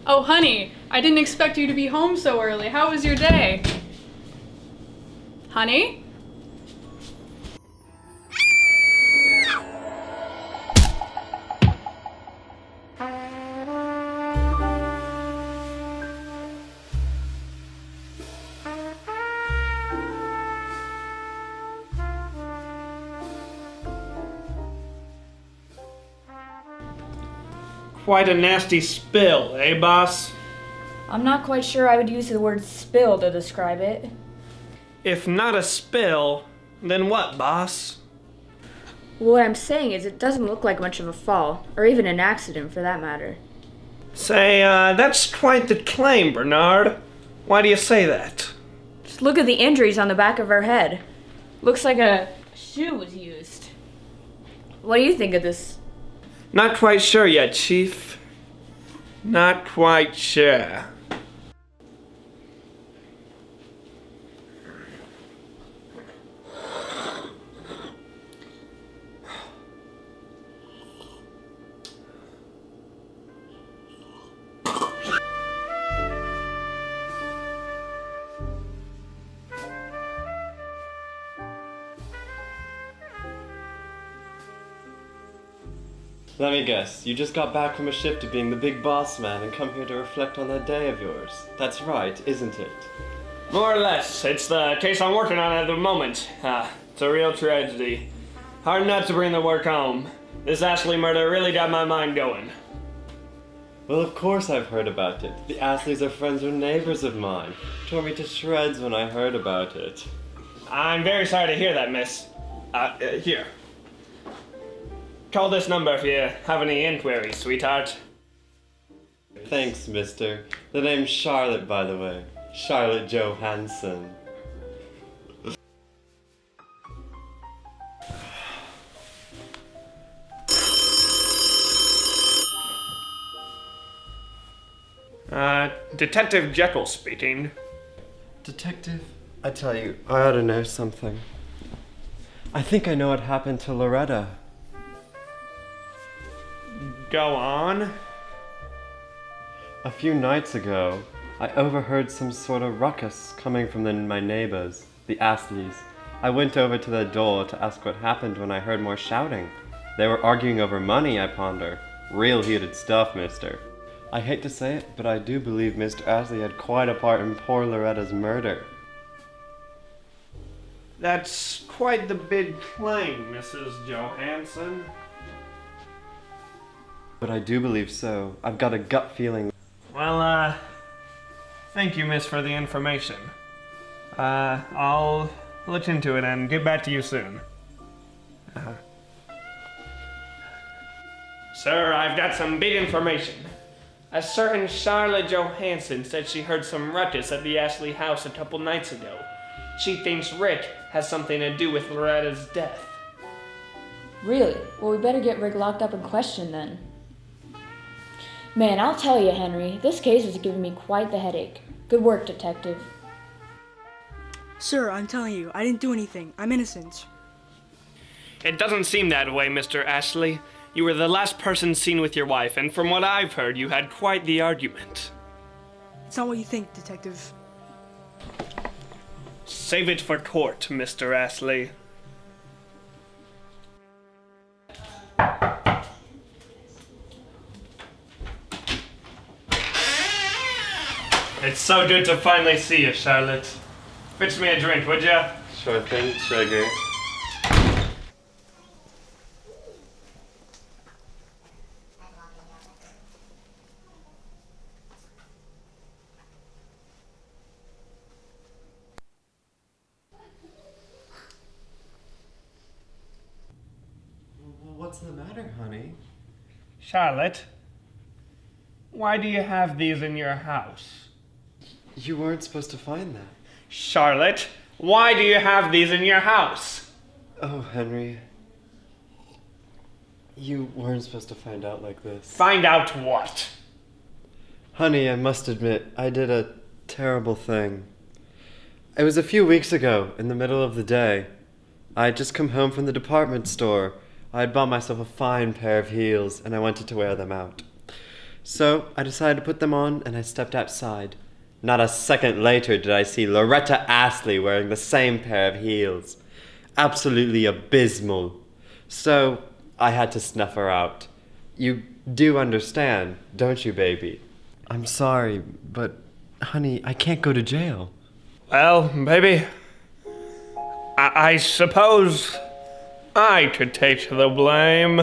Oh, honey, I didn't expect you to be home so early. How was your day? Honey? Quite a nasty spill, eh, boss? I'm not quite sure I would use the word spill to describe it. If not a spill, then what, boss? Well, what I'm saying is it doesn't look like much of a fall, or even an accident for that matter. Say, that's quite the claim, Bernard. Why do you say that? Just look at the injuries on the back of her head. Looks like a shoe was used. What do you think of this? Not quite sure yet, Chief. Not quite sure. Let me guess, you just got back from a shift of being the big boss man and come here to reflect on that day of yours. That's right, isn't it? More or less. It's the case I'm working on at the moment. It's a real tragedy. Hard not to bring the work home. This Ashley murder really got my mind going. Well, of course I've heard about it. The Ashleys are friends or neighbors of mine. Tore me to shreds when I heard about it. I'm very sorry to hear that, miss. Here. Call this number if you have any inquiries, sweetheart. Thanks, mister. The name's Charlotte, by the way. Charlotte Johansson. Detective Jekyll speaking. Detective, I tell you, I ought to know something. I think I know what happened to Loretta. Go on. A few nights ago, I overheard some sort of ruckus coming from my neighbors, the Ashleys. I went over to their door to ask what happened when I heard more shouting. They were arguing over money, I ponder. Real heated stuff, mister. I hate to say it, but I do believe Mr. Ashley had quite a part in poor Loretta's murder. That's quite the big claim, Mrs. Johansson. But I do believe so. I've got a gut feeling. Well, thank you, miss, for the information. I'll look into it and get back to you soon. Sir, I've got some big information. A certain Charlotte Johansson said she heard some ruckus at the Ashley house a couple nights ago. She thinks Rick has something to do with Loretta's death. Really? Well, we better get Rick locked up and questioned then. Man, I'll tell you, Henry, this case is giving me quite the headache. Good work, detective. Sir, I'm telling you, I didn't do anything. I'm innocent. It doesn't seem that way, Mr. Ashley. You were the last person seen with your wife, and from what I've heard, you had quite the argument. It's not what you think, detective. Save it for court, Mr. Ashley. It's so good to finally see you, Charlotte. Fetch me a drink, would ya? Sure thing, Trigger. What's the matter, honey? Charlotte, why do you have these in your house? You weren't supposed to find that. Charlotte, why do you have these in your house? Oh, Henry. You weren't supposed to find out like this. Find out what? Honey, I must admit, I did a terrible thing. It was a few weeks ago, in the middle of the day. I had just come home from the department store. I had bought myself a fine pair of heels, and I wanted to wear them out. So I decided to put them on and I stepped outside. Not a second later did I see Loretta Astley wearing the same pair of heels. Absolutely abysmal. So I had to snuff her out. You do understand, don't you, baby? I'm sorry, but honey, I can't go to jail. Well, baby, I suppose I could take the blame.